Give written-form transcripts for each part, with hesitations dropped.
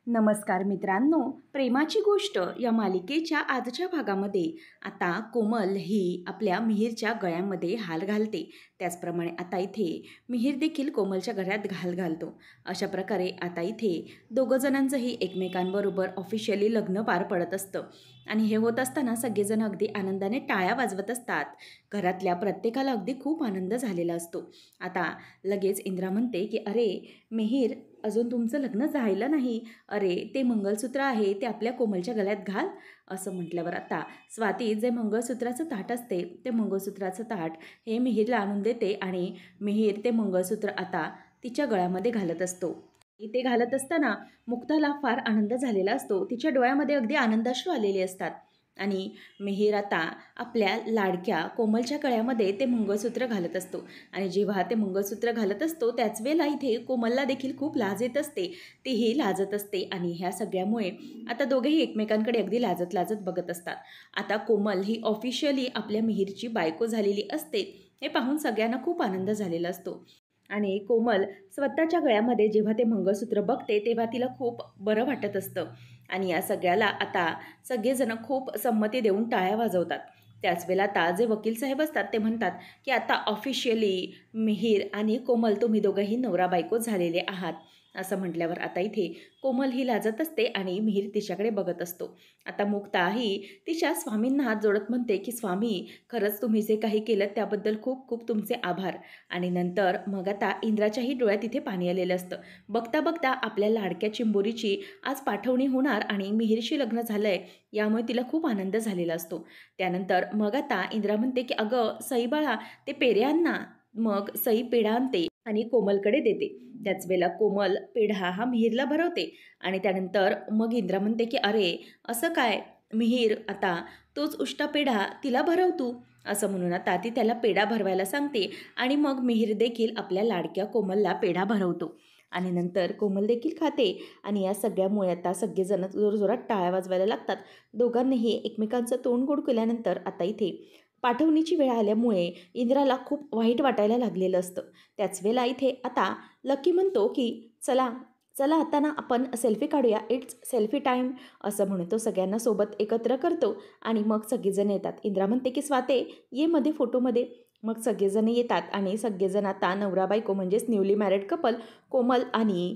नमस्कार मित्रांनो, प्रेमाची गोष्ट या मालिकेच्या आजच्या भागामध्ये आता कोमल ही आपल्या मिहीरच्या गळ्यामध्ये हाल घालते. त्याचप्रमाणे आता इथे मिहीर देखील कोमलच्या गळ्यात हाल घालतो. अशा प्रकारे आता इथे दोघं जणांचंही एकमेकांबरोबर ऑफिशियली लग्न पार पडत असतं आणि हे होत असताना सगळेजण अगदी आनंदाने टाळ्या वाजवत असतात. घरातल्या प्रत्येकाला अगदी खूप आनंद झालेला असतो. आता लगेच इंद्रा म्हणते की अरे मिहीर, अजून तुमचं लग्न झालं नाही. अरे ते मंगळसूत्र आहे ते आपल्या कोमलच्या गळ्यात घाल. असं म्हटल्यावर आता स्वाती जे मंगळसूत्राचं ताट असते ते मंगळसूत्राचं ताट हे मिहीरला आणून देते आणि मिहीर ते मंगळसूत्र आता तिच्या गळ्यामध्ये घालत असतो. ते घालत असताना मुक्ताला फार आनंद झालेला असतो. तिच्या डोळ्यामध्ये अगदी आनंदाश्रू आलेले असतात आणि मिहीर आता आपल्या लाडक्या कोमलच्या गळ्यामध्ये ते मंगळसूत्र घालत असतो. आणि जेव्हा ते मंगळसूत्र घालत असतो त्याच वेळेला इथे कोमलला देखील खूप लाज येत असते. तीही लाजत असते आणि ह्या सगळ्यामुळे आता दोघेही एकमेकांकडे अगदी लाजत लाजत बघत असतात. आता कोमल ही ऑफिशियली आपल्या मिहीरची बायको झालेली असते. हे पाहून सगळ्यांना खूप आनंद झालेला असतो आणि कोमल स्वतःच्या गळ्यामध्ये जेव्हा ते मंगळसूत्र बघते तेव्हा तिला खूप बरं वाटत असतं. आणि या सगळ्याला आता सगळेजण खूप संमती देऊन टाळ्या वाजवतात. त्याच वेळेला आता जे वकील साहेब असतात ते म्हणतात की आता ऑफिशियली मिहीर आणि कोमल तुम्ही दोघंही नवरा बायको झालेले आहात. असं म्हटल्यावर आता इथे कोमल ही लाजत असते आणि मिहीर तिच्याकडे बघत असतो. आता मुक्ता ही तिच्या स्वामींना हात जोडत म्हणते की स्वामी, खरंच तुम्ही जे काही केलं त्याबद्दल खूप खूप तुमचे आभार. आणि नंतर मग आता इंद्राच्याही डोळ्यात इथे पाणी आलेलं असतं. बघता बघता आपल्या लाडक्या चिंबोरीची आज पाठवणी होणार आणि मिहीरशी लग्न झालं आहे यामुळे तिला खूप आनंद झालेला असतो. त्यानंतर मग आता इंद्रा म्हणते की अगं सई बाळा, ते पेढे आण ना. मग सई पेढा आणते आणि कोमलकडे देते. त्याच वेळेला कोमल पेढा हा मिहीरला भरवते आणि त्यानंतर मग इंद्रा म्हणते की अरे असं काय मिहीर, आता तोच उष्टा पेढा तिला भरव तू. असं म्हणून आता ती त्याला पेढा भरवायला सांगते आणि मग मिहीर देखील आपल्या लाडक्या कोमलला पेढा भरवतो आणि नंतर कोमल देखील खाते. आणि या सगळ्यामुळे आता सगळेजण जोरजोरात टाळ्या वाजवायला लागतात. दोघांनीही एकमेकांचं तोंड गोड केल्यानंतर आता इथे पाठवणीची वेळ आल्यामुळे इंद्राला खूप वाईट वाटायला लागलेलं असतं. त्याच वेळेला इथे आता लकी म्हणतो की चला चला आता ना आपण सेल्फी काढूया, इट्स सेल्फी टाईम. असं म्हणून तो सगळ्यांना सोबत एकत्र करतो आणि मग सगळेजण येतात. इंद्रा म्हणते की स्वाते ये मध्ये फोटोमध्ये. मग सगळेजण येतात आणि सगळेजण आता नवरा बायको म्हणजेच न्यूली मॅरिड कपल कोमल आणि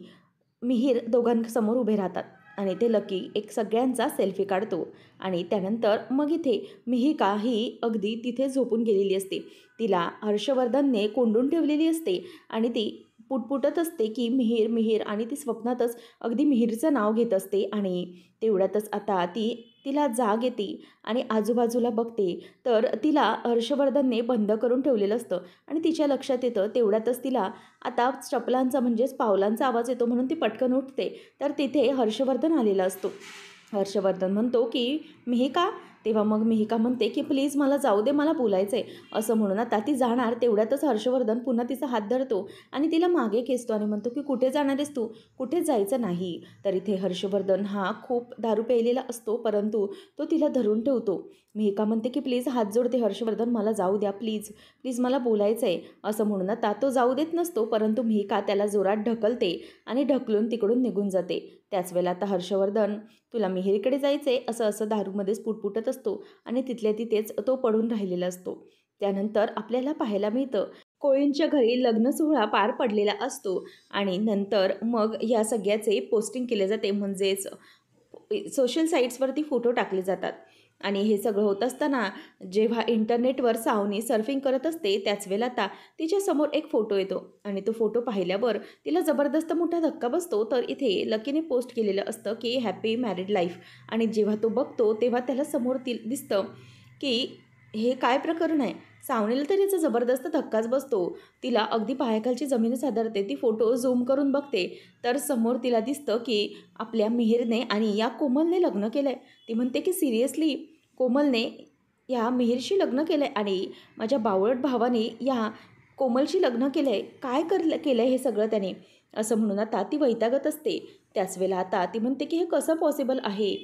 मिहीर दोघांसमोर उभे राहतात आणि ते लकी एक सगळ्यांचा सेल्फी काढतो. आणि त्यानंतर मग इथे मिहिका ही अगदी तिथे झोपून गेलेली असते. तिला हर्षवर्धनने कोंडून ठेवलेली असते आणि ती पुटपुटत असते की मिहीर मिहीर, आणि ती स्वप्नातच अगदी मिहीरचं नाव घेत असते. आणि तेवढ्यातच आता तिला जाग येते आणि आजूबाजूला बघते तर तिला हर्षवर्धनने बंद करून ठेवलेलं असतं आणि तिच्या लक्षात येतं. तेवढ्यातच तिला आता चपलांचा म्हणजेच पावलांचा आवाज येतो म्हणून ती पटकन उठते तर तिथे हर्षवर्धन आलेला असतो. हर्षवर्धन म्हणतो की मिहिका. तेव्हा मग मिहिका म्हणते की प्लीज मला जाऊ दे, मला बोलायचं आहे. असं म्हणून आता ती जाणार तेवढ्यातच हर्षवर्धन पुन्हा तिचा हात धरतो आणि तिला मागे खेचतो आणि म्हणतो की कुठे जाणार आहेस तू, कुठेच जायचं नाही. तर इथे हर्षवर्धन हा खूप दारू प्यायलेला असतो परंतु तो तिला धरून ठेवतो. मिहिका म्हणते की प्लीज हात जोडते हर्षवर्धन, मला जाऊ द्या प्लीज प्लीज, मला बोलायचं आहे. असं म्हणून आता तो जाऊ देत नसतो परंतु मिहिका त्याला जोरात ढकलते आणि ढकलून तिकडून निघून जाते. त्याच वेळेला आता हर्षवर्धन तुला मिहीरकडे जायचं आहे असं असं दारूमध्येच पुटपुटत असतो आणि तिथल्या तिथेच तो पडून राहिलेला असतो. त्यानंतर आपल्याला पाहायला मिळतं कोळींच्या घरी लग्न सोहळा पार पडलेला असतो आणि नंतर मग या सगळ्याचे पोस्टिंग केले जाते, म्हणजेच सोशल साईट्सवरती फोटो टाकले जातात. आणि हे सगळं होत असताना जेव्हा इंटरनेटवर सावनी सर्फिंग करत असते त्याच वेळेला आता तिच्यासमोर एक फोटो येतो आणि तो फोटो पाहिल्यावर तिला जबरदस्त मोठा धक्का बसतो. तर इथे लकीने पोस्ट केलेलं असतं की हॅपी मॅरिड लाईफ. आणि जेव्हा तो बघतो तेव्हा त्याला समोर दिसतं की हे काय प्रकरण आहे. सावनीला तर याचा जबरदस्त धक्काच बसतो. तिला अगदी पायाखालची जमीनच हादरते. ती फोटो झूम करून बघते तर समोर तिला दिसतं की आपल्या मिहीरने आणि या कोमलने लग्न केलं आहे. ती म्हणते की सिरियसली कोमलने या मिहीरशी लग्न केलं आहे आणि माझ्या बावळट भावाने या कोमलशी लग्न केलं आहे. काय केलं आहे हे सगळं त्याने. असं म्हणून आता ती वैतागत असते. त्याच वेळेला आता ती म्हणते की हे कसं पॉसिबल आहे,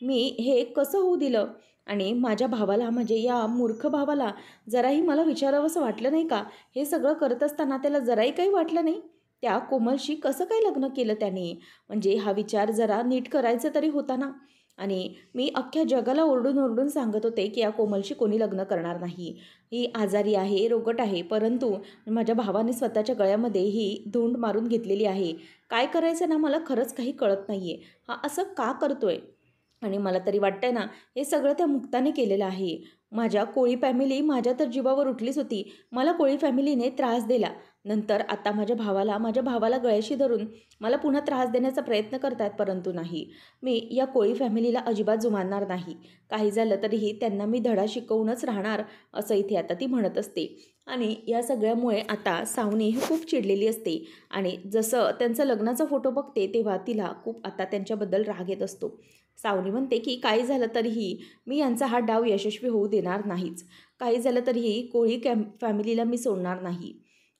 मी हे कसं होऊ दिलं. आणि माझ्या भावाला म्हणजे या मूर्ख भावाला जराही मला विचारावंसं वाटलं नाही का. हे सगळं करत असताना त्याला जराही काही वाटलं नाही. त्या कोमलशी कसं काय लग्न केलं त्याने? म्हणजे हा विचार जरा नीट करायचा तरी होता ना. आणि मी अख्ख्या जगाला ओरडून सांगत होते, की या कोमलशी कोणी लग्न करणार नाही. ही आजारी आहे, रोगट आहे. परंतु माझ्या भावाने स्वतःच्या गळ्यामध्ये ही धूंड मारून घेतलेली आहे. काय करायचं ना मला खरंच काही कळत नाही आहे. हा असं का करतोय? आणि मला तरी वाटतंय ना, हे सगळं त्या मुक्ताने केलेलं आहे. माझ्या कोळी फॅमिली माझ्या तर जीवावर उठलीच होती. मला कोळी फॅमिलीने त्रास दिला. नंतर आता माझ्या भावाला गळ्याशी धरून मला पुन्हा त्रास देण्याचा प्रयत्न करतायत, परंतु नाही. मी या कोळी फॅमिलीला अजिबात जुमानणार नाही. काही झालं तरीही त्यांना मी धडा शिकवूनच राहणार, असं इथे आता ती म्हणत असते. आणि या सगळ्यामुळे आता सावनी ही खूप चिडलेली असते. आणि जसं त्यांचा लग्नाचा फोटो बघते, तेव्हा तिला खूप आता त्यांच्याबद्दल राग येत असतो. सावनी म्हणते की काही झालं तरीही मी यांचा हा डाव यशस्वी होऊ देणार नाहीच. काही झालं तरीही कोळी फॅमिलीला मी सोडणार नाही.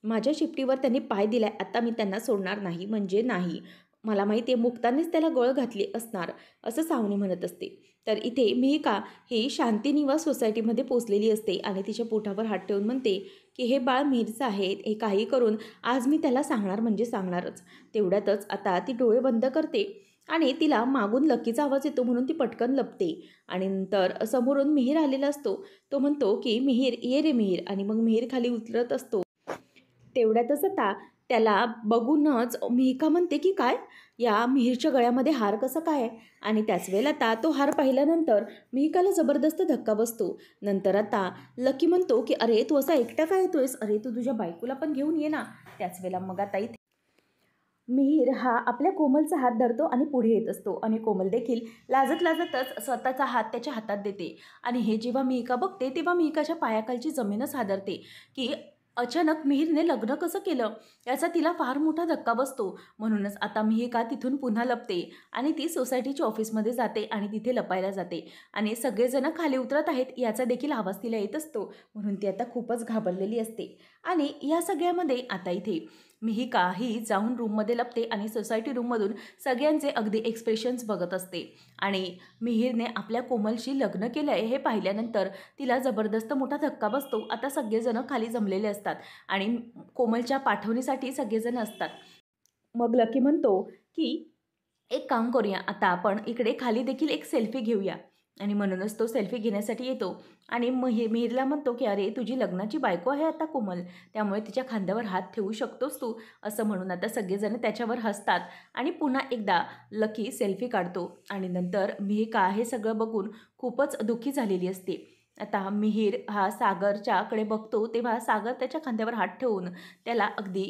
माझ्या शिफ्टीवर त्यांनी पाय दिलाय, आता मी त्यांना सोडणार नाही म्हणजे नाही. मला माहिती आहे मुक्तानेच त्याला गळ घातली असणार, असं सावनी म्हणत असते. तर इथे मिहिका ही शांतिनिवास सोसायटीमध्ये पोचलेली असते आणि तिच्या पोटावर हात ठेवून म्हणते की हे बाळ मिहिरचं आहे, हे काही करून आज मी त्याला सांगणार म्हणजे सांगणारच. तेवढ्यातच आता ती डोळे बंद करते आणि तिला मागून लकीचा आवाज येतो म्हणून ती पटकन लपते. आणि नंतर समोरून मिहीर आलेला असतो. तो म्हणतो की मिहीर ये रे मिहीर, आणि मग मिहीर खाली उतरत असतो. तेवढ्यातच आता त्याला बघूनच मिहिका म्हणते की काय, या मिहीरच्या गळ्यामध्ये हार कसं काय? आणि त्याच वेळेला आता तो हार पाहिल्यानंतर मिहिकाला जबरदस्त धक्का बसतो. नंतर आता लकी म्हणतो की अरे तू असा एकटा काय येतोयस, अरे तू तुझ्या बायकोला पण घेऊन ये ना. त्याच वेळेला मग आता इथे मिहीर हा आपल्या कोमलचा हात धरतो आणि पुढे येत असतो. आणि कोमल देखील लाजत लाजतच स्वतःचा हात त्याच्या हातात देते. आणि हे जेव्हा मिहिका बघते तेव्हा मिहिकाच्या पायाखालची जमीनच हादरते की अचानक मिहीरने लग्न कसं केलं, याचा तिला फार मोठा धक्का बसतो. म्हणूनच आता मिहिका तिथून पुन्हा लपते आणि ती सोसायटीच्या ऑफिसमध्ये जाते आणि तिथे लपायला जाते. आणि सगळेजण खाली उतरत आहेत याचा देखील आवाज तिला येत असतो. म्हणून ती आता खूपच घाबरलेली असते. आणि या सगळ्यामध्ये आता इथे मिहिका ही जाऊन रूममध्ये लपते आणि सोसायटी रूममधून सगळ्यांचे अगदी एक्सप्रेशन्स बघत असते. आणि मिहीरने आपल्या कोमलशी लग्न केलं आहे हे पाहिल्यानंतर तिला जबरदस्त मोठा धक्का बसतो. आता सगळेजण खाली जमलेले असतात आणि कोमलच्या पाठवणीसाठी सगळेजण असतात. मग लकी म्हणतो की एक काम करूया, आता आपण इकडे खाली देखील एक सेल्फी घेऊया. आणि म्हणूनच तो सेल्फी घेण्यासाठी येतो. आणि मिहीरला म्हणतो की अरे तुझी लग्नाची बायको आहे आता कोमल, त्यामुळे तिच्या खांद्यावर हात ठेवू शकतोस तू, असं म्हणून आता सगळेजण त्याच्यावर हसतात. आणि पुन्हा एकदा लकी सेल्फी काढतो. आणि नंतर मिहिका हे सगळं बघून खूपच दुःखी झालेली असते. आता मिहीर हा सागरच्याकडे बघतो तेव्हा सागर त्याच्या खांद्यावर हात ठेवून त्याला अगदी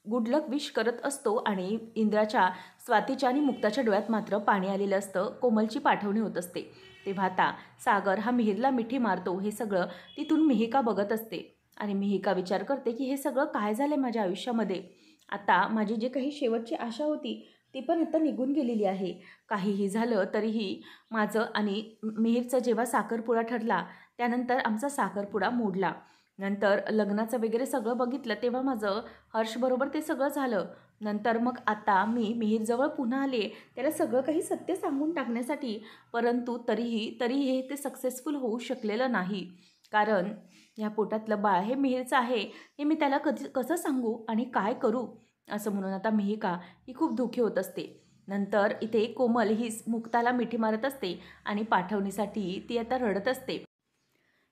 गुड लक विश करत असतो. आणि इंद्राच्या, स्वातीच्या आणि मुक्ताच्या डोळ्यात मात्र पाणी आलेलं असतं. कोमलची पाठवणी होत असते. तेव्हा आता सागर हा मिहीरला मिठी मारतो. हे सगळं तिथून मिहिका बघत असते. आणि मिहिका विचार करते की हे सगळं काय झालं आहे माझ्या आयुष्यामध्ये. आता माझी जी काही शेवटची आशा होती ती पण आता निघून गेलेली आहे. काहीही झालं तरीही माझं आणि मिहीरचं जेव्हा साखरपुडा ठरला त्यानंतर आमचा साखरपुडा मोडला. नंतर लग्नाचं वगैरे सगळं बघितलं तेव्हा माझं हर्षबरोबर ते सगळं झालं. नंतर मग आता मी मिहीरजवळ पुन्हा आले त्याला सगळं काही सत्य सांगून टाकण्यासाठी. परंतु तरीही ते सक्सेसफुल होऊ शकलेलं नाही. कारण ह्या पोटातलं बाळ हे मिहीरचं आहे, हे मी त्याला कसं सांगू आणि काय करू, असं म्हणून आता मिहिका ही खूप दुःखी होत असते. नंतर इथे कोमल ही मुक्ताला मिठी मारत असते आणि पाठवणीसाठी ती आता रडत असते.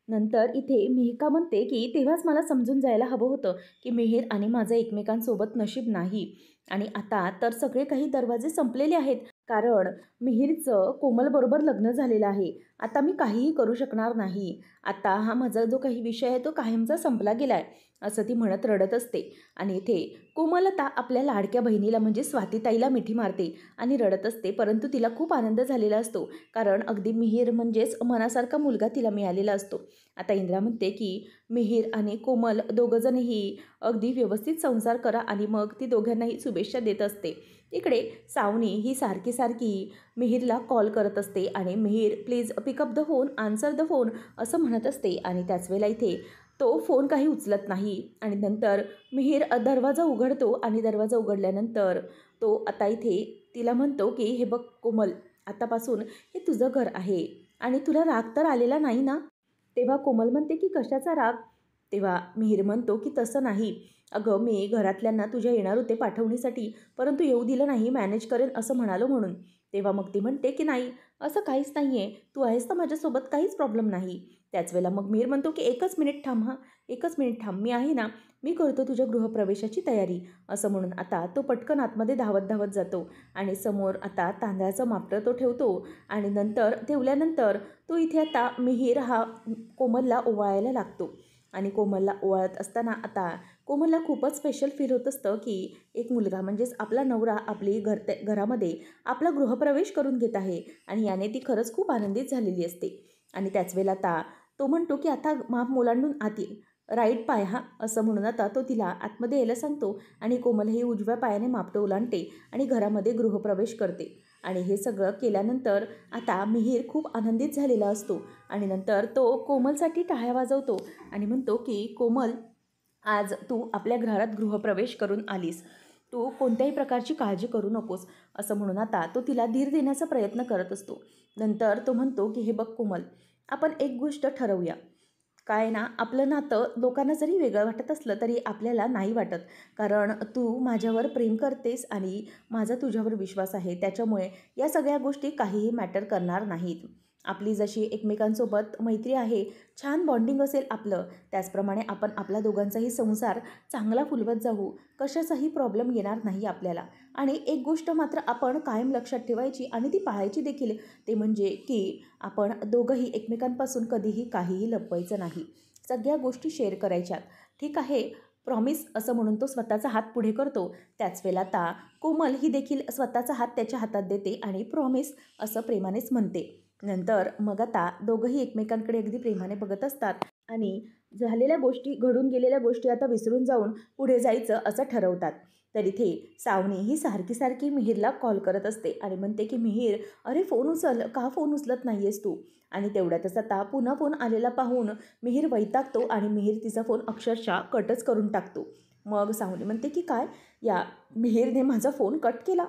नंतर इथे मिहिका म्हणते की तेव्हाच मला समजून जायला हवं होतं की मिहीर आणि माझं एकमेकांसोबत नशीब नाही. आणि आता तर सगळे काही दरवाजे संपलेले आहेत. कारण मिहीरचं कोमलबरोबर लग्न झालेलं आहे. आता मी काहीही करू शकणार नाही. आता हा माझा जो काही विषय आहे तो कायमचा संपला गेला आहे, असं ती म्हणत रडत असते. आणि इथे कोमल आता आपल्या लाडक्या बहिणीला म्हणजे स्वातीताईला मिठी मारते आणि रडत असते. परंतु तिला खूप आनंद झालेला असतो. कारण अगदी मिहीर म्हणजेच मनासारखा मुलगा तिला मिळालेला असतो. आता इंद्रा म्हणते की मिहीर आणि कोमल दोघंजणही अगदी व्यवस्थित संसार करा, आणि मग ती दोघांनाही शुभेच्छा देत असते. इकडे सावनी ही सारखी मिहीरला कॉल करत असते आणि Mihir please pick up the phone, answer the phone असं म्हणत असते. आणि त्याच वेळेला इथे तो फोन काही उचलत नाही. आणि नंतर मिहीर दरवाजा उघडतो आणि दरवाजा उघडल्यानंतर तो आता इथे तिला म्हणतो की हे बघ कोमल, आतापासून हे तुझं घर आहे आणि तुला राग तर आलेला नाही ना. तेव्हा कोमल म्हणते की कशाचा राग. तेव्हा मिहीर म्हणतो की तसं नाही, अगं मी घरातल्यांना तुझ्या येणार होते पाठवणीसाठी, परंतु येऊ दिलं नाही, मॅनेज करेन असं म्हणालो म्हणून. तेव्हा मग ती म्हणते की नाही, असं काहीच नाही आहे, तू आहेस तर माझ्यासोबत, काहीच प्रॉब्लेम नाही. त्याच वेळेला मग मिहीर म्हणतो की एकच मिनिट थांब, हां एकच मिनिट थांब, मी आहे ना, मी करतो तुझ्या गृहप्रवेशाची तयारी. असं म्हणून आता तो पटकन आतमध्ये धावत धावत जातो आणि समोर आता तांदळाचं मापटं तो ठेवतो आणि नंतर ठेवल्यानंतर तो इथे आता मिहीर हा कोमलला ओवाळायला लागतो. आणि कोमलला ओवाळत असताना आता कोमलला खूपच स्पेशल फील होत असतं की एक मुलगा म्हणजेच आपला नवरा आपली घरामध्ये आपला गृहप्रवेश करून घेत आहे आणि याने ती खरंच खूप आनंदित झालेली असते. आणि त्याच वेळेला आता तो म्हणतो की आता माप ओलांडून आत ये, राईट पाय हा, असं म्हणून आता तो तिला आतमध्ये यायला सांगतो आणि कोमल ही उजव्या पायाने मापटं ओलांडते आणि घरामध्ये गृहप्रवेश करते. आणि हे सगळं केल्यानंतर आता मिहीर खूप आनंदित झालेला असतो आणि नंतर तो कोमलसाठी टाळ्या वाजवतो आणि म्हणतो की कोमल, आज तू आपल्या घरात गृहप्रवेश करून आलीस, तू कोणत्याही प्रकारची काळजी करू नकोस. असं म्हणून आता तो तिला धीर देण्याचा प्रयत्न करत असतो. नंतर तो म्हणतो की हे बघ कोमल, आपण एक गोष्ट ठरवूया. काय ना, आपलं नातं लोकांना जरी वेगळं वाटत असलं तरी आपल्याला नाही वाटत, कारण तू माझ्यावर प्रेम करतेस आणि माझा तुझ्यावर विश्वास आहे, त्याच्यामुळे या सगळ्या गोष्टी काहीही मॅटर करणार नाहीत. आपली जशी एकमेकांसोबत मैत्री आहे, छान बॉन्डिंग असेल आपलं, त्याचप्रमाणे आपण आपला दोघांचाही संसार चांगला फुलवत जाऊ, कशाचाही प्रॉब्लेम येणार नाही आपल्याला. आणि एक गोष्ट मात्र आपण कायम लक्षात ठेवायची आणि ती पाळायची देखील, ते म्हणजे की आपण दोघंही एकमेकांपासून कधीही काहीही लपवायचं नाही, सगळ्या गोष्टी शेअर करायच्यात, ठीक आहे, प्रॉमिस. असं म्हणून तो स्वतःचा हात पुढे करतो. त्याच वेळेला आता कोमल ही देखील स्वतःचा हात त्याच्या हातात देते आणि प्रॉमिस असं प्रेमानेच म्हणते. नंतर मग आता दोघंही एकमेकांकडे अगदी प्रेमाने बघत असतात आणि झालेल्या गोष्टी, घडून गेलेल्या गोष्टी आता विसरून जाऊन पुढे जायचं असं ठरवतात. तर इथे सावनी ही सारखी सारखी मिहीरला कॉल करत असते आणि म्हणते की मिहीर, अरे फोन उचल, का फोन उचलत नाही आहेस तू? आणि तेवढ्यातच आता पुन्हा फोन आलेला पाहून मिहीर वैतागतो आणि मिहीर तिचा फोन अक्षरशः कटच करून टाकतो. मग सावनी म्हणते की काय, या मिहीरने माझा फोन कट केला?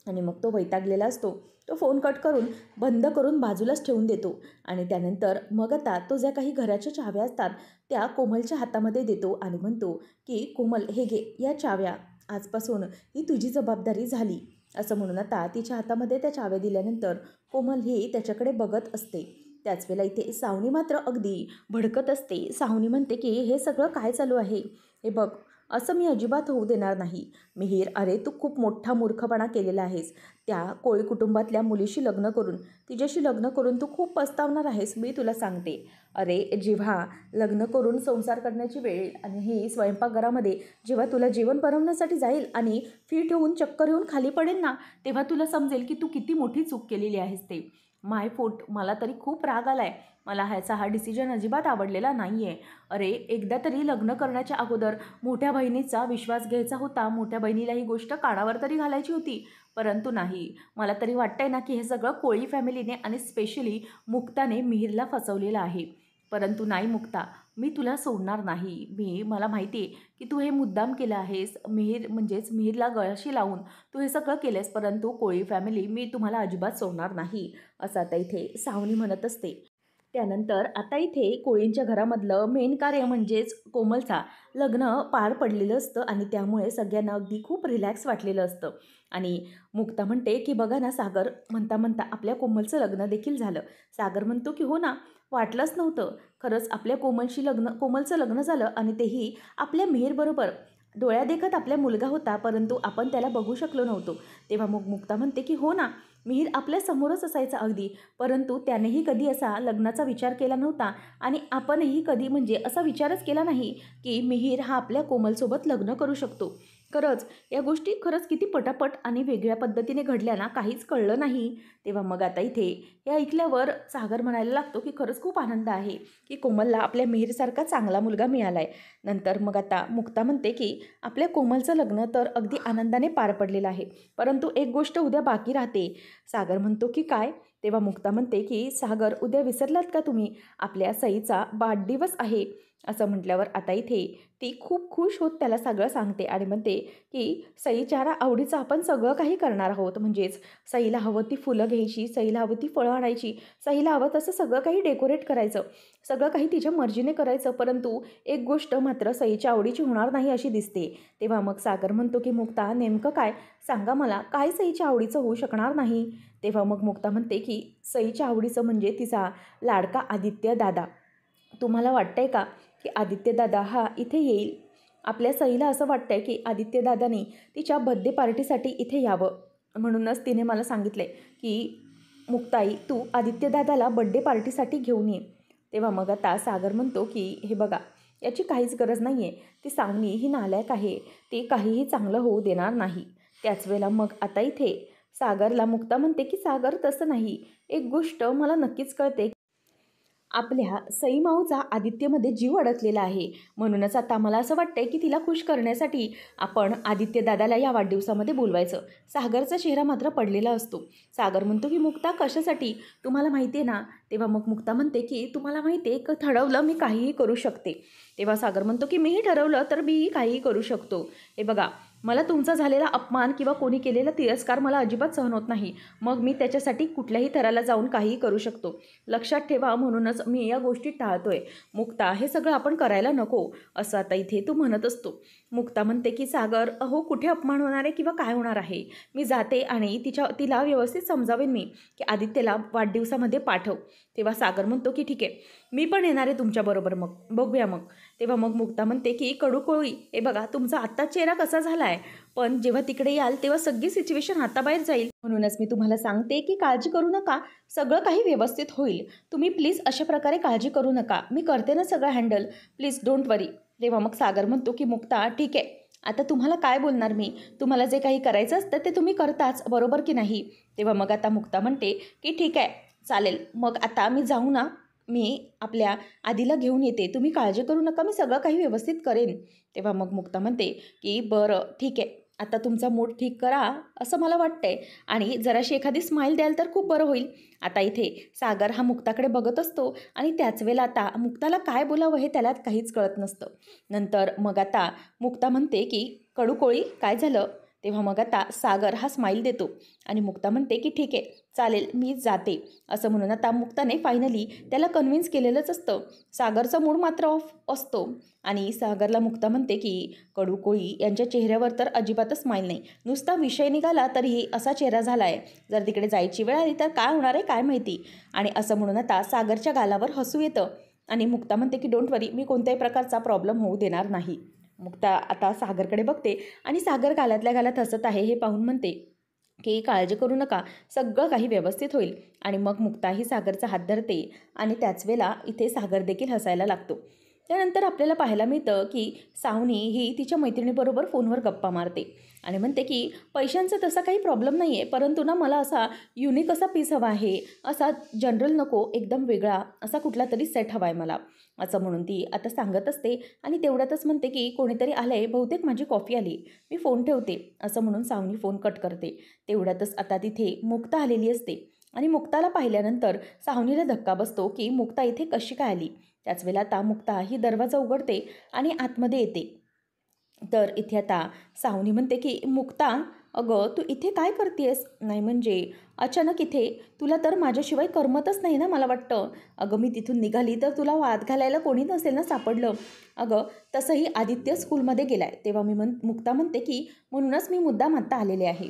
आणि मग तो वैतागलेला असतो, तो फोन कट करून बंद करून बाजूलाच ठेवून देतो. आणि त्यानंतर मग आता तो ज्या काही घराच्या चाव्या असतात त्या कोमलच्या हातामध्ये देतो आणि म्हणतो की कोमल, हे घे या चाव्या, आजपासून ही तुझी जबाबदारी झाली. असं म्हणून आता तिच्या हातामध्ये त्या चाव्या दिल्यानंतर कोमल ही त्याच्याकडे बघत असते. त्याच वेळेला इथे सावनी मात्र अगदी भडकत असते. सावनी म्हणते की हे सगळं काय चालू आहे? हे बघ, असं मी अजिबात होऊ देणार नाही. मिहीर, अरे तू खूप मोठा मूर्खपणा केलेला आहेस. त्या कोळी कुटुंबातल्या मुलीशी लग्न करून, तिच्याशी लग्न करून तू खूप पस्तावणार आहेस, मी तुला सांगते. अरे जेव्हा लग्न करून संसार करण्याची वेळ येईल आणि ही स्वयंपाकघरामध्ये जेव्हा तुला जेवण बनवण्यासाठी जाईल आणि फिट होऊन चक्कर येऊन खाली पडेल ना, तेव्हा तुला समजेल की तू किती मोठी चूक केलेली आहेस ते. माय फूट, मला तरी खूप राग आला आहे. मला हा डिसिजन अजिबात आवडलेला नाही आहे. अरे एकदा तरी लग्न करण्याच्या अगोदर मोठ्या बहिणीचा विश्वास घ्यायचा होता, मोठ्या बहिणीला ही गोष्ट कानावर तरी घालायची होती, परंतु नाही. मला तरी वाटतंय ना की हे सगळं कोळी फॅमिलीने आणि स्पेशली मुक्ताने मिहीरला फसवलेलं आहे. परंतु नाही मुक्ता, मी तुला सोडणार नाही. मला माहिती आहे की तू हे मुद्दाम केलं आहेस, मिहीरला गळशी लावून तू हे सगळं केलंस, परंतु कोळी फॅमिली, मी तुम्हाला अजिबात सोडणार नाही, असं आता इथे सावनी म्हणत असते. त्यानंतर आता इथे कोळींच्या घरामधलं मेन कार्य म्हणजेच कोमलचा लग्न पार पडलेलं असतं आणि त्यामुळे सगळ्यांना अगदी खूप रिलॅक्स वाटलेलं असतं. आणि मुक्ता म्हणते की बघा ना सागर, म्हणता म्हणता आपल्या कोमलचं लग्न देखील झालं. सागर म्हणतो की हो ना, वाटलंच नव्हतं, खरंच आपल्या कोमलचं लग्न झालं आणि तेही आपल्या मिहीरबरोबर. डोळ्यादेखत आपल्या मुलगा होता, परंतु आपण त्याला बघू शकलो नव्हतो. तेव्हा मग मुक्ता म्हणते की हो ना, मिहीर आपल्या समोरच असायचा अगदी, परंतु त्यानेही कधी असा लग्नाचा विचार केला नव्हता आणि आपणही कधी असा विचारच केला नाही की मिहीर हा आपल्या कोमलसोबत लग्न करू शकतो. खरंच या गोष्टी खरंच किती पटापट आणि वेगळ्या पद्धतीने घडल्या ना, काहीच कळलं नाही. तेव्हा मग आता इथे हे ऐकल्यावर सागर म्हणायला लागतो की खरंच खूप आनंद आहे की कोमलला आपल्या मिहीरसारखा चांगला मुलगा मिळाला आहे. नंतर मग आता मुक्ता म्हणते की आपल्या कोमलचं लग्न तर अगदी आनंदाने पार पडलेलं आहे, परंतु एक गोष्ट उद्या बाकी राहते. सागर म्हणतो की काय? तेव्हा मुक्ता म्हणते की सागर, उद्या विसरलात का तुम्ही? आपल्या सईचा वाढदिवस आहे. असं म्हटल्यावर आता इथे ती खूप खुश होत त्याला सगळं सांगते आणि म्हणते की सईच्या आवडीचं आपण सगळं काही करणार आहोत. म्हणजेच सईला हवं ती फुलं घ्यायची, सईला हवं ती फळं आणायची, सईला हवं तसं सगळं काही डेकोरेट करायचं, सगळं काही तिच्या मर्जीने करायचं. परंतु एक गोष्ट मात्र सईच्या आवडीची होणार नाही अशी दिसते. तेव्हा मग सागर म्हणतो की मुक्ता नेमकं काय सांगा मला, काय सईच्या आवडीचं होऊ शकणार नाही? तेव्हा मग मुक्ता म्हणते की सईच्या आवडीचं म्हणजे तिचा लाडका आदित्य दादा. तुम्हाला वाटतंय का की आदित्य दादा हा इथे येईल? आपल्या सईला असं वाटतंय की आदित्य दादानी तिच्या बर्थडे पार्टीसाठी इथे यावं. म्हणूनच तिने मला सांगितले की मुक्ताई तू आदित्य दादाला बर्थडे पार्टीसाठी घेऊन ये. तेव्हा मग आता सागर म्हणतो की हे बघा, याची काहीच गरज नाही आहे. ती सावनी ही नालायक आहे, ती काहीही चांगलं होऊ देणार नाही. त्याच वेळेला मग आता इथे सागरला मुक्ता म्हणते की सागर तसं नाही, एक गोष्ट मला नक्कीच कळते, आपल्या सईमाऊचा आदित्यमध्ये जीव अडकलेला आहे. म्हणूनच आता मला असं वाटतंय की तिला खुश करण्यासाठी आपण आदित्य दादाला या वाढदिवसामध्ये बोलवायचं. सागरचा चेहरा मात्र पडलेला असतो. सागर म्हणतो की मुक्ता कशासाठी, तुम्हाला माहिती आहे ना? तेव्हा मग मुक्ता म्हणते की तुम्हाला माहिती आहे का, ठरवलं मी काहीही करू शकते. तेव्हा सागर म्हणतो की मीही ठरवलं तर मीही काहीही करू शकतो. हे बघा, मला तुमचा झालेला अपमान किंवा कोणी केलेला तिरस्कार मला अजिबात सहन होत नाही. मग मी त्याच्यासाठी कुठल्याही थराला जाऊन काहीही करू शकतो. लक्षात ठेवा, म्हणूनच मी या गोष्टी टाळतोय. मुक्ता हे सगळं आपण करायला नको असं आता इथे तू म्हणत असतो. मुक्ता म्हणते की सागर अहो, कुठे अपमान होणार आहे किंवा काय होणार आहे? मी जाते आणि तिला व्यवस्थित समजावेन मी की आदित्यला वाढदिवसामध्ये पाठव. तेव्हा सागर म्हणतो की ठीक आहे, मी पण येणार आहे तुमच्याबरोबर, मग बघूया मग. तेव्हा मग मुक्ता म्हणते की कडूकोळी, हे बघा तुमचा आत्ताच चेहरा कसा झाला आहे, पण जेव्हा तिकडे याल तेव्हा सगळी सिच्युएशन हाताबाहेर जाईल. म्हणूनच मी तुम्हाला सांगते की काळजी करू नका, सगळं काही व्यवस्थित होईल. तुम्ही प्लीज अशा प्रकारे काळजी करू नका, मी करते ना सगळं हँडल, प्लीज डोंट वरी. तेव्हा मग सागर म्हणतो की मुक्ता ठीक आहे, आता तुम्हाला काय बोलणार मी, तुम्हाला जे काही करायचं असतं ते तुम्ही करताच, बरोबर की नाही? तेव्हा मग आता मुक्ता म्हणते की ठीक आहे चालेल, मग आता मी जाऊ ना, मी आपल्या आधीला घेऊन येते, तुम्ही काळजी करू नका, मी सगळं काही व्यवस्थित करेन. तेव्हा मग मुक्ता म्हणते की बरं ठीक आहे, आता तुमचा मूड ठीक करा असं मला वाटतंय आणि जराशी एखादी स्माईल द्याल तर खूप बरं होईल. आता इथे सागर हा मुक्ताकडे बघत असतो आणि त्याच वेळेला आता मुक्ताला काय बोलावं हे त्याला काहीच कळत नसतं. नंतर मग आता मुक्ता म्हणते की कडूकोळी काय झालं? तेव्हा मग आता सागर हा स्माईल देतो आणि मुक्ता म्हणते की ठीक आहे चालेल, मी जाते असं म्हणून आता मुक्ताने फायनली त्याला कन्व्हिन्स केलेलंच असतं. सागरचा मूड मात्र ऑफ असतो आणि सागरला मुक्ता म्हणते की कडूकोळी यांच्या चेहऱ्यावर तर अजिबातच स्माईल नाही, नुसता विषय निघाला तरीही असा चेहरा झाला आहे, जर तिकडे जायची वेळ आली तर काय होणार आहे काय माहिती. आणि असं म्हणून आता सागरच्या गालावर हसू येतं आणि मुक्ता म्हणते की डोंट वरी, मी कोणत्याही प्रकारचा प्रॉब्लेम होऊ देणार नाही. मुक्ता आता सागरकडे बघते आणि सागर गालातल्या गालात हसत आहे हे पाहून म्हणते की काळजी करू नका, सगळं काही व्यवस्थित होईल. आणि मग मुक्ताही सागरचा हात धरते आणि त्याच वेळेला इथे सागर देखील हसायला लागतो. त्यानंतर आपल्याला पाहायला मिळतं की सावनी ही तिच्या मैत्रिणीबरोबर फोनवर गप्पा मारते आणि म्हणते की पैशांचा तसा काही प्रॉब्लेम नाही आहे, परंतु ना मला असा युनिक असा पीस हवा आहे, असा जनरल नको, एकदम वेगळा असा कुठला तरी सेट हवा आहे मला, असं म्हणून ती आता सांगत असते. आणि तेवढ्यातच म्हणते की कोणीतरी आलं आहे, बहुतेक माझी कॉफी आली, मी फोन ठेवते असं म्हणून सावनी फोन कट करते. तेवढ्यातच आता तिथे मुक्ता आलेली असते आणि मुक्ताला पाहिल्यानंतर सावनीला धक्का बसतो की मुक्ता इथे कशी काय आली. त्याच वेळेला आता मुक्ता ही दरवाजा उघडते आणि आतमध्ये येते. तर इथे आता सावनी म्हणते की मुक्ता अगं तू इथे काय करतेस? नाही म्हणजे अचानक इथे, तुला तर माझ्याशिवाय करमतच नाही ना मला वाटतं. अगं मी तिथून निघाली तर तुला वाद घालायला कोणी नसेल ना सापडलं. अगं तसंही आदित्य स्कूलमध्ये गेलाय. तेव्हा मुक्ता म्हणते की म्हणूनच मी मुद्दाम आत्ता आलेले आहे.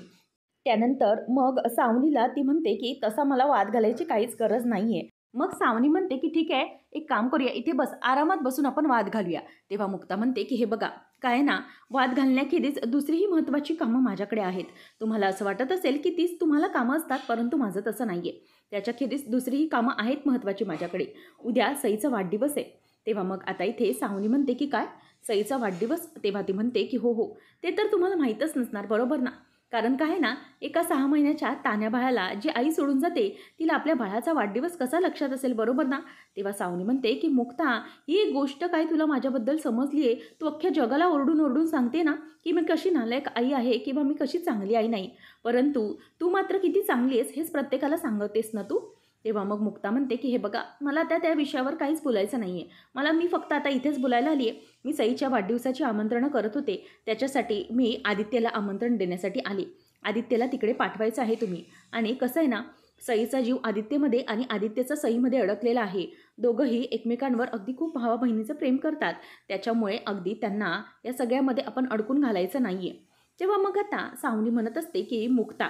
त्यानंतर मग सावनीला ती म्हणते की तसा मला वाद घालायची काहीच गरज नाही आहे. मग सावनी म्हणते की ठीक आहे, एक काम करूया, इथे बस, आरामात बसून आपण वाद घालूया. तेव्हा मुक्ता म्हणते की हे बघा, काय ना, वाद घालण्याखेरीज दुसरीही महत्त्वाची कामं माझ्याकडे आहेत. तुम्हाला असं वाटत असेल की तीच तुम्हाला कामं असतात, परंतु माझं तसं नाही आहे. त्याच्याखेरीज दुसरीही कामं आहेत महत्त्वाची माझ्याकडे. उद्या सईचा वाढदिवस आहे. तेव्हा मग आता इथे सावनी म्हणते की काय, सईचा वाढदिवस? तेव्हा ती म्हणते की हो हो, ते तर तुम्हाला माहीतच नसणार बरोबर ना, कारण काय ना, एका 6 महिन्याच्या तान्या बाळाला जी आई सोडून जाते, तिला आपल्या बाळाचा वाढदिवस कसा लक्षात असेल बरोबर ना. तेव्हा सावनी म्हणते की मुक्ता, ही एक गोष्ट काय तुला माझ्याबद्दल समजली आहे, तू अख्ख्या जगाला ओरडून ओरडून सांगते ना की मी कशी नालायक आई आहे किंवा मी कशी चांगली आई नाही, परंतु तू मात्र किती चांगली आहेस हेच प्रत्येकाला सांगतेस ना तू. तेव्हा मग मुक्ता म्हणते की हे बघा, मला त्या विषयावर काहीच बोलायचं नाही आहे. मी फक्त आता इथेच बोलायला आली आहे. मी सईच्या वाढदिवसाची आमंत्रणं करत होते. त्याच्यासाठी मी आदित्यला आमंत्रण देण्यासाठी आले. आदित्यला तिकडे पाठवायचं आहे तुम्ही. आणि कसं आहे ना, सईचा जीव आदित्यमध्ये आणि आदित्यचा सईमध्ये अडकलेला आहे. दोघंही एकमेकांवर अगदी खूप भावा बहिणीचं प्रेम करतात. त्याच्यामुळे अगदी त्यांना या सगळ्यामध्ये आपण अडकून घालायचं नाही आहे. तेव्हा मग आता सावनी म्हणत असते की मुक्ता,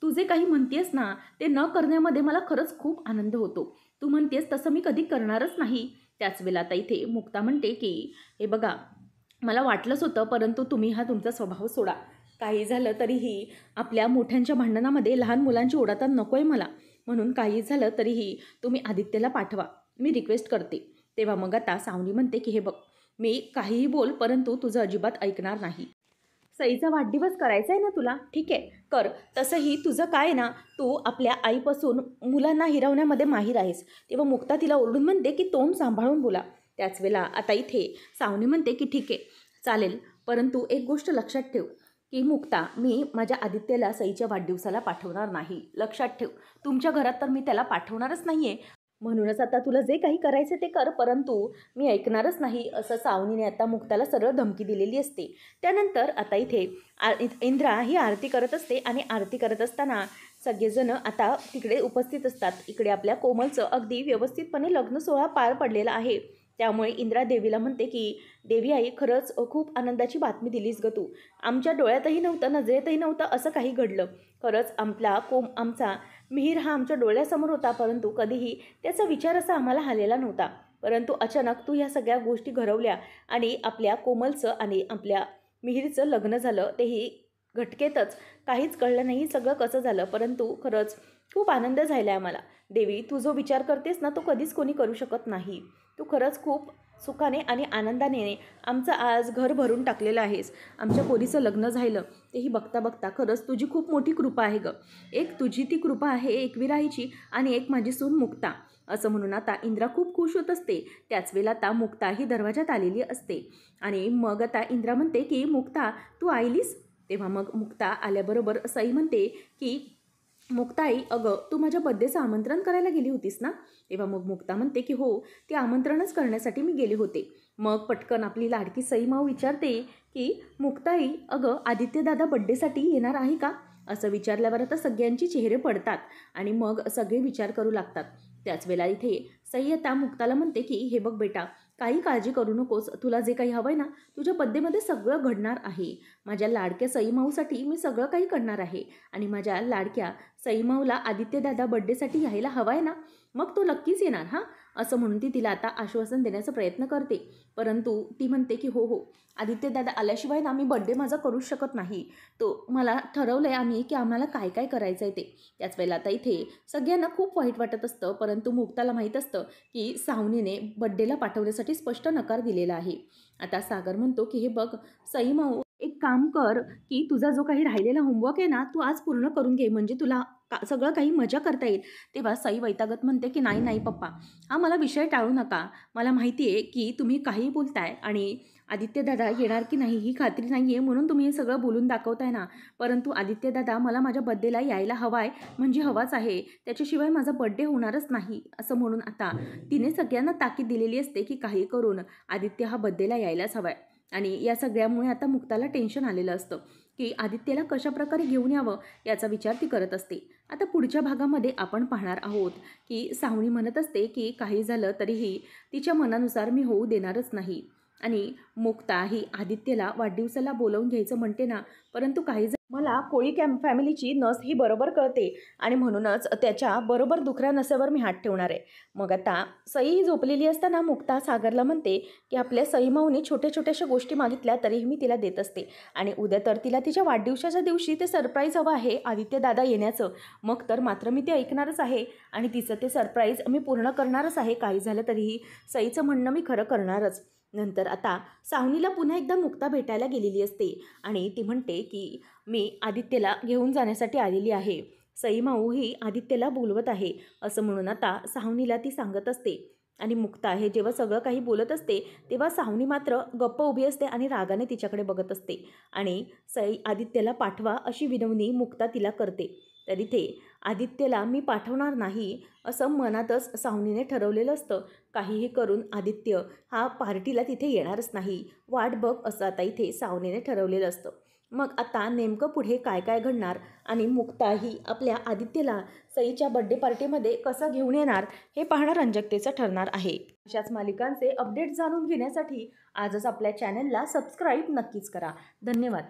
तू जे काही म्हणतेस ना, ते न करण्यामध्ये मला खरंच खूप आनंद होतो. तू म्हणतेस तसं मी कधी करणारच नाही. त्याच वेळेला आता इथे मुक्ता म्हणते की हे बघा, मला वाटलंच होतं, परंतु तुम्ही हा तुमचा स्वभाव सोडा. काही झालं तरीही आपल्या मोठ्यांच्या भांडणामध्ये लहान मुलांची ओढाताण नको आहे मला. म्हणून काही झालं तरीही तुम्ही आदित्यला पाठवा, मी रिक्वेस्ट करते. तेव्हा मग आता सावनी म्हणते की हे बघ, मी काहीही बोल, परंतु तुझं अजिबात ऐकणार नाही. सईचा वाढदिवस करायचा आहे ना तुला, ठीक आहे कर. तसंही तुझं काय आहे ना, तू आपल्या आईपासून मुलांना हिरवण्यामध्ये माहीर आहेस. तेव्हा मुक्ता तिला ओरडून म्हणते की तोंड सांभाळून बोला. त्याच वेळेला आता इथे सावनी म्हणते की ठीक आहे चालेल, परंतु एक गोष्ट लक्षात ठेव की मुक्ता, मी माझ्या आदित्यला सईच्या वाढदिवसाला पाठवणार नाही. लक्षात ठेव, तुमच्या घरात तर मी त्याला पाठवणारच नाही आहे. म्हणूनच आता तुला जे काही करायचं ते कर, परंतु मी ऐकणारच नाही, असं सावनीने आता मुक्ताला सरळ धमकी दिलेली असते. त्यानंतर आता इथे इंद्रा ही आरती करत असते आणि आरती करत असताना सगळेजण आता तिकडे उपस्थित असतात. इकडे आपल्या कोमलचं अगदी व्यवस्थितपणे लग्न सोहळा पार पडलेला आहे. त्यामुळे इंद्रा देवीला म्हणते की देवी आई, खरंच खूप आनंदाची बातमी दिलीस ग तू. आमच्या डोळ्यातही नव्हतं, नजरेतही नव्हतं असं काही घडलं. खरंच आमचा मिहीर हा आमच्या डोळ्यासमोर होता, परंतु कधीही त्याचा विचार असा आम्हाला आलेला नव्हता. परंतु अचानक तू ह्या सगळ्या गोष्टी घडवल्या आणि आपल्या कोमलचं आणि आपल्या मिहीरचं लग्न झालं. तेही घटकेतच, काहीच कळलं नाही सगळं कसं झालं. परंतु खरंच खूप आनंद झाला आहे मला. देवी, तू जो विचार करतेस ना, तो कधीच कोणी करू शकत नाही. तू खरंच खूप सुखाने आणि आनंदाने आमचं आज घर भरून टाकलेलं आहेस. आमच्या पोरीचं लग्न झालं तेही बघता बघता. खरंच तुझी खूप मोठी कृपा आहे गं. एक तुझी ती कृपा आहे एकविराईची आणि एक माझी सून मुक्ता. असं म्हणून आता इंद्रा खूप खुश होत असते. त्याच वेळेला आता मुक्ता ही दरवाजात आलेली असते आणि मग आता इंद्रा म्हणते की मुक्ता, तू आलीस. तेव्हा मग मुक्ता आल्याबरोबर सई म्हणते की मुक्ताई, अगं तू माझ्या बड्डेचं आमंत्रण करायला गेली होतीस ना. तेव्हा मग मुक्ता म्हणते की हो, ते आमंत्रणच करण्यासाठी मी गेले होते. मग पटकन आपली लाडकी सई माऊ विचारते की मुक्ताई, अगं आदित्यदादा बड्डेसाठी येणार आहे का. असं विचारल्यावर आता सगळ्यांची चेहरे पडतात आणि मग सगळे विचार करू लागतात. त्याच वेळेला इथे सई आता मुक्ताला म्हणते की हे बघ बेटा, काही काळजी करू नकोस. तुला जे काही हवं आहे ना, तुझ्या बड्डेमध्ये सगळं घडणार आहे. माझ्या लाडक्या सई माऊसाठी मी सगळं काही करणार आहे आणि माझ्या लाडक्या सई माऊला आदित्यदादा बड्डेसाठी यायला हवा आहे ना, मग तो नक्कीच येणार हां. असं म्हणून ती तिला आता आश्वासन देण्याचा प्रयत्न करते. परंतु ती म्हणते की हो हो, आदित्यदादा आल्याशिवाय ना मी बड्डे माझा करूच शकत नाही. तो मला ठरवलं आहे आम्ही की आम्हाला काय काय करायचं आहे ते. त्याच वेळेला आता इथे सगळ्यांना खूप वाईट वाटत असतं, परंतु मुक्ताला माहीत असतं की सावनीने बड्डेला पाठवण्यासाठी स्पष्ट नकार दिलेला आहे. आता सागर म्हणतो की हे बघ सई माऊ, एक काम कर की तुझा जो काही राहिलेला होमवर्क आहे ना, तू आज पूर्ण करून घे, म्हणजे तुला सगळं काही मजा करता येईल. तेव्हा सई वैतागत म्हणते की नाही नाही पप्पा, हा मला विषय टाळू नका. मला माहिती आहे की तुम्ही काही बोलताय आणि आदित्यदादा येणार की नाही ही खात्री नाही आहे, म्हणून तुम्ही हे सगळं बोलून दाखवताय ना. परंतु आदित्यदादा मला माझ्या बड्डेला यायला हवा आहे, म्हणजे हवाच आहे. त्याच्याशिवाय माझा बड्डे होणारच नाही. असं म्हणून आता तिने सगळ्यांना ताकीद दिलेली असते की काही करून आदित्य हा बड्डेला यायलाच हवा आहे. आणि या सगळ्यामुळे आता मुक्ताला टेन्शन आलेलं असतं की आदित्यला कशाप्रकारे घेऊन यावं याचा विचार ती करत असते. आता पुढच्या भागामध्ये आपण पाहणार आहोत की सावनी म्हणत असते की काही झालं तरीही तिच्या मनानुसार मी होऊ देणारच नाही. आणि मुक्ता ही आदित्यला वाढदिवसाला बोलावून घ्यायचं म्हणते ना, परंतु काही मला कोळी फॅमिलीची नस ही बरोबर कळते आणि म्हणूनच त्याच्या बरोबर दुखऱ्या नसेवर मी हात ठेवणार आहे. मग आता सई झोपलेली असताना मुक्ता सागरला म्हणते की आपल्या सई माऊने छोट्या छोट्याशा गोष्टी मागितल्या तरीही मी तिला देत असते आणि उद्या तर तिला तिच्या वाढदिवसाच्या दिवशी ते सरप्राईज हवं आहे आदित्यदादा येण्याचं. मग तर मात्र मी ते ऐकणारच आहे आणि तिचं ते सरप्राईज मी पूर्ण करणारच आहे. काही झालं तरीही सईचं म्हणणं मी खरं करणारच. नंतर आता सावनीला पुन्हा एकदा मुक्ता भेटायला गेलेली असते आणि ती म्हणते की मी आदित्यला घेऊन जाण्यासाठी आलेली आहे. सई माऊ ही आदित्यला बोलवत आहे. असं म्हणून आता सावनीला ती सांगत असते आणि मुक्ता हे जेव्हा सगळं काही बोलत असते तेव्हा सावनी मात्र गप्प उभी असते आणि रागाने तिच्याकडे बघत असते आणि आदित्यला पाठवा अशी विनवणी मुक्ता तिला करते. तर इथे आदित्यला मी पाठवणार नाही असं मनातच सावनीने ठरवलेलं असतं. काहीही करून आदित्य हा पार्टीला तिथे येणारच नाही, वाट बघ असं आता इथे सावनीने ठरवलेलं असतं. मग आता नेमकं पुढे काय काय घडणार आणि मुक्ता ही आपल्या आदित्यला सईच्या बड्डे पार्टीमध्ये कसं घेऊन येणार हे पाहणं रंजकतेचं ठरणार आहे. अशाच मालिकांचे अपडेट जाणून घेण्यासाठी आजच आपल्या चॅनलला सबस्क्राईब नक्कीच करा. धन्यवाद.